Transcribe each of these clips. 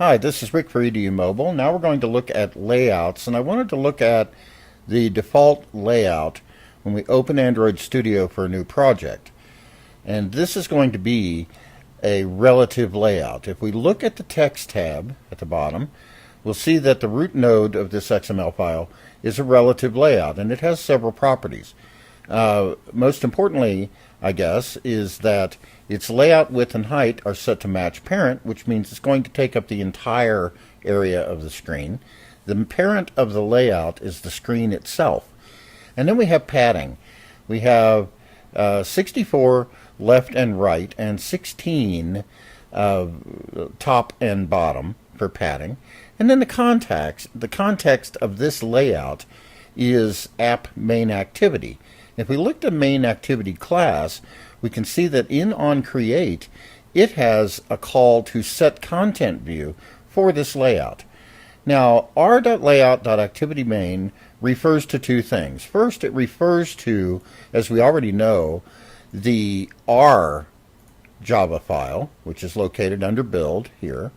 Hi, this is Rick for EDU Mobile. Now we're going to look at layouts, and I wanted to look at the default layout when we open Android Studio for a new project. And this is going to be a relative layout. If we look at the text tab at the bottom, we'll see that the root node of this XML file is a relative layout, and it has several properties. Most importantly, I guess, is that its layout width and height are set to match parent, which means it's going to take up the entire area of the screen. The parent of the layout is the screen itself. And then we have padding. We have 64 left and right and 16 top and bottom for padding. And then the context of this layout is app main activity. If we look at main activity class, we can see that in onCreate, it has a call to set content view for this layout. Now, r.layout.activityMain refers to two things. First, it refers to, as we already know, the R Java file, which is located under build here.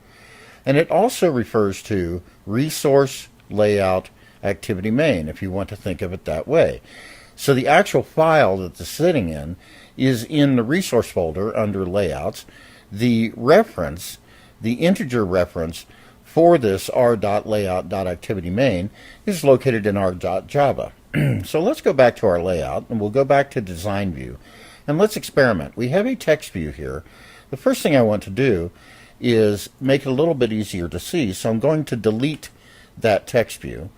And it also refers to resource layout activity main, if you want to think of it that way. So the actual file that it's sitting in is in the resource folder under layouts. The reference, the integer reference for this r.layout.activityMain is located in r.java. So let's go back to our layout, and we'll go back to design view. And let's experiment. We have a text view here. The first thing I want to do is make it a little bit easier to see, so I'm going to delete that text view.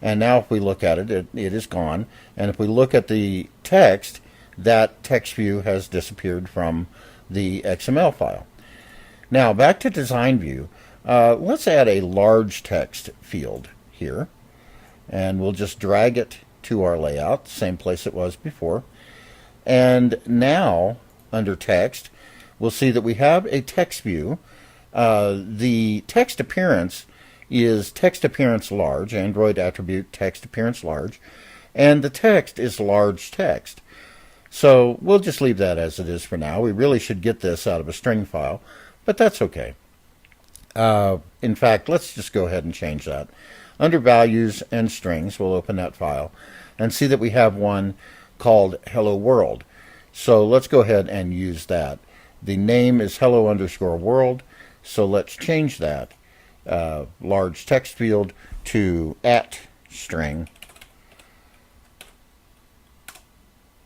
And now if we look at it, it is gone. And if we look at the text, that text view has disappeared from the XML file. Now back to design view. Let's add a large text field here. And we'll just drag it to our layout, same place it was before. And now under text, we'll see that we have a text view. The text appearance is text appearance large, Android attribute text appearance large, and the text is large text. So we'll just leave that as it is for now. We really should get this out of a string file, but that's okay. In fact, let's just go ahead and change that. Under values and strings, we'll open that file and see that we have one called Hello World. So let's go ahead and use that. The name is hello_world, so let's change that large text field to @string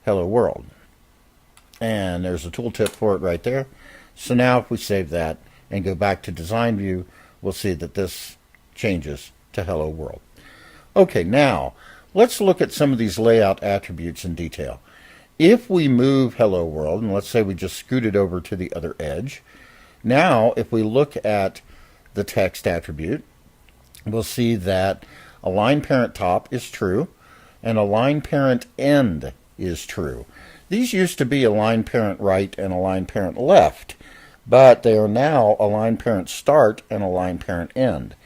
hello world. And there's a tooltip for it right there. So now if we save that and go back to design view, we'll see that this changes to hello world. Okay, now let's look at some of these layout attributes in detail. If we move hello world, and let's say we just scoot it over to the other edge, now if we look at the text attribute, we'll see that align parent top is true and align parent end is true. These used to be align parent right and align parent left, but they are now align parent start and align parent end.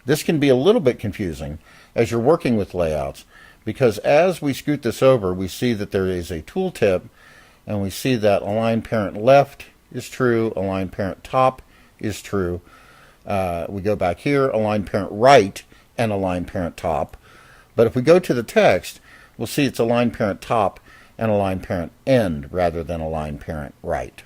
This can be a little bit confusing as you're working with layouts, because as we scoot this over, we see that there is a tooltip, and we see that align parent left is true, align parent top is true. We go back here, align parent right and align parent top. But if we go to the text, we'll see it's align parent top and align parent end rather than align parent right.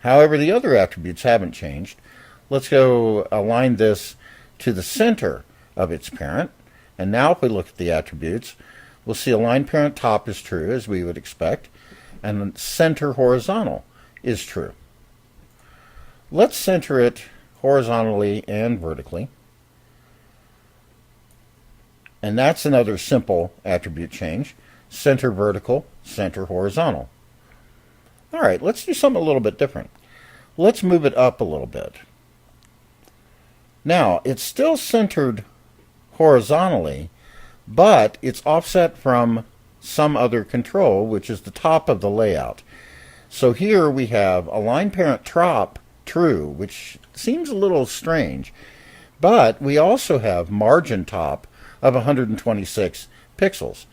However, the other attributes haven't changed. Let's go align this to the center of its parent. And now if we look at the attributes, we'll see align parent top is true, as we would expect, and center horizontal is true. Let's center it horizontally and vertically. And that's another simple attribute change. Center vertical, center horizontal. All right, let's do something a little bit different. Let's move it up a little bit. Now, it's still centered horizontally, but it's offset from some other control, which is the top of the layout. So here we have align parent top true, which seems a little strange, but we also have margin top of 126 pixels.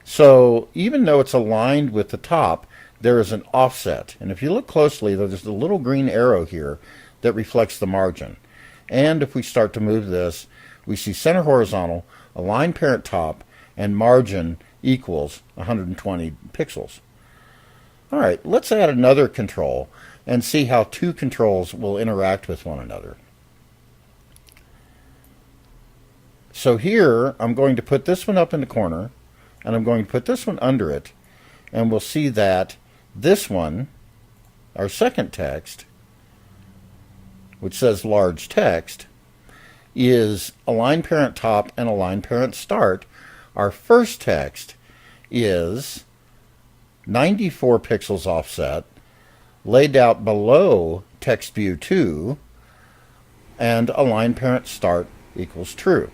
So even though it's aligned with the top, there is an offset. And if you look closely, there's a little green arrow here that reflects the margin. And if we start to move this, we see center horizontal, align parent top, and margin equals 120 pixels. All right, let's add another control and see how two controls will interact with one another. So here, I'm going to put this one up in the corner, and I'm going to put this one under it, and we'll see that this one, our second text, which says large text, is align parent top and align parent start. Our first text is 94 pixels offset, laid out below text view 2, and align parent start equals true.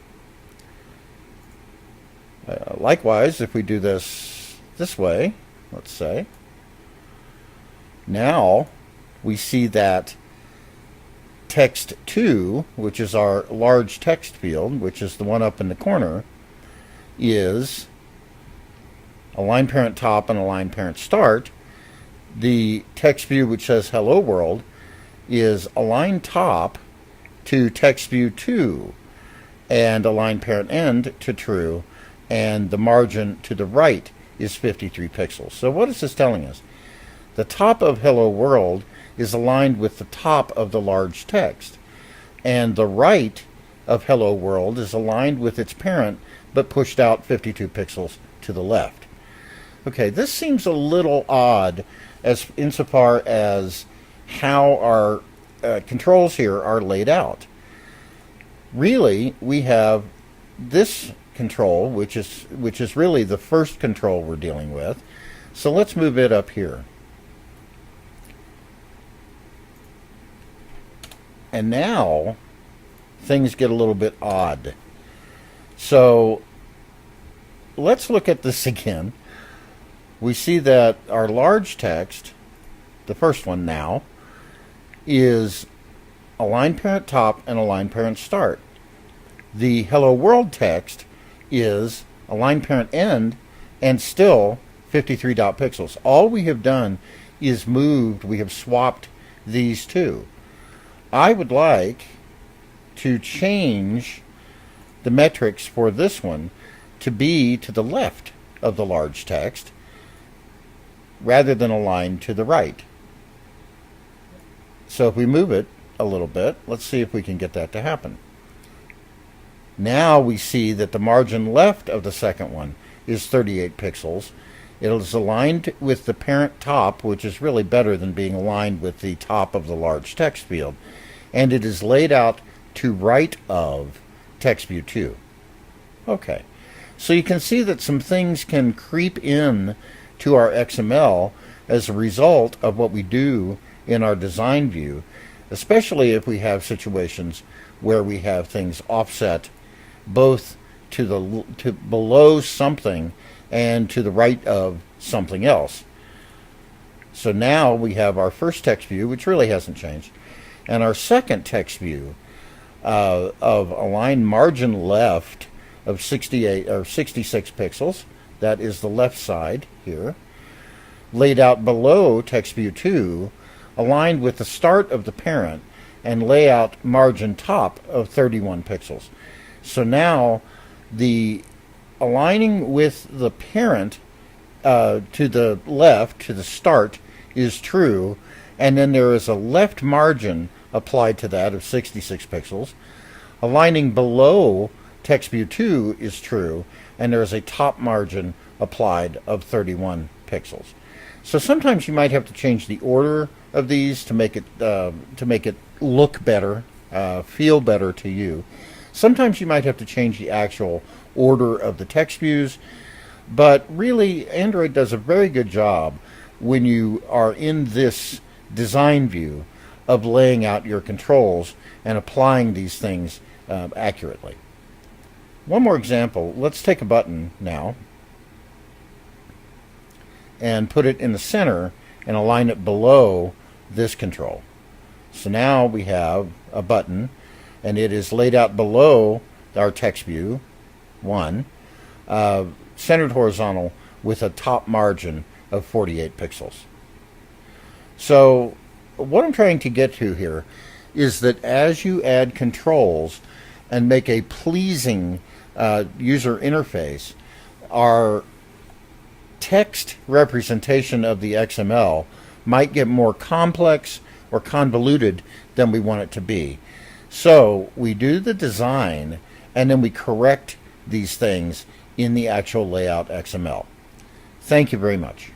Likewise, if we do this way, let's say, now we see that text 2, which is our large text field, which is the one up in the corner, is align parent top and align parent start. The text view which says hello world is align top to text view 2 and align parent end to true, and the margin to the right is 53 pixels. So what is this telling us? The top of hello world is aligned with the top of the large text, and the right of hello world is aligned with its parent but pushed out 52 pixels to the left. Okay, this seems a little odd as insofar as how our controls here are laid out. Really, we have this control, which is really the first control we're dealing with. So let's move it up here. And now things get a little bit odd. So let's look at this again. We see that our large text, the first one now, is align parent top and align parent start. The hello world text is align parent end and still 53 dot pixels. All we have done is we have swapped these two. I would like to change the metrics for this one to be to the left of the large text rather than aligned to the right. So if we move it a little bit, let's see if we can get that to happen. Now we see that the margin left of the second one is 38 pixels. It is aligned with the parent top, which is really better than being aligned with the top of the large text field. And it is laid out to right of text view 2. Okay, so you can see that some things can creep in to our XML as a result of what we do in our design view, especially if we have situations where we have things offset both to below something and to the right of something else. So now we have our first text view, which really hasn't changed, and our second text view of align margin left of 68 or 66 pixels. That is the left side here, laid out below text view 2, aligned with the start of the parent, and layout margin top of 31 pixels. So now the aligning with the parent to the left, to the start, is true, and then there is a left margin applied to that of 66 pixels. Aligning below text view 2 is true, and there is a top margin applied of 31 pixels. So sometimes you might have to change the order of these to make it look better, feel better to you. Sometimes you might have to change the actual order of the text views, but really Android does a very good job when you are in this design view of laying out your controls and applying these things accurately. One more example. Let's take a button now and put it in the center and align it below this control. So now we have a button, and it is laid out below our text view 1, centered horizontal with a top margin of 48 pixels. So what I'm trying to get to here is that as you add controls and make a pleasing user interface, our text representation of the XML might get more complex or convoluted than we want it to be. So we do the design and then we correct these things in the actual layout XML. Thank you very much.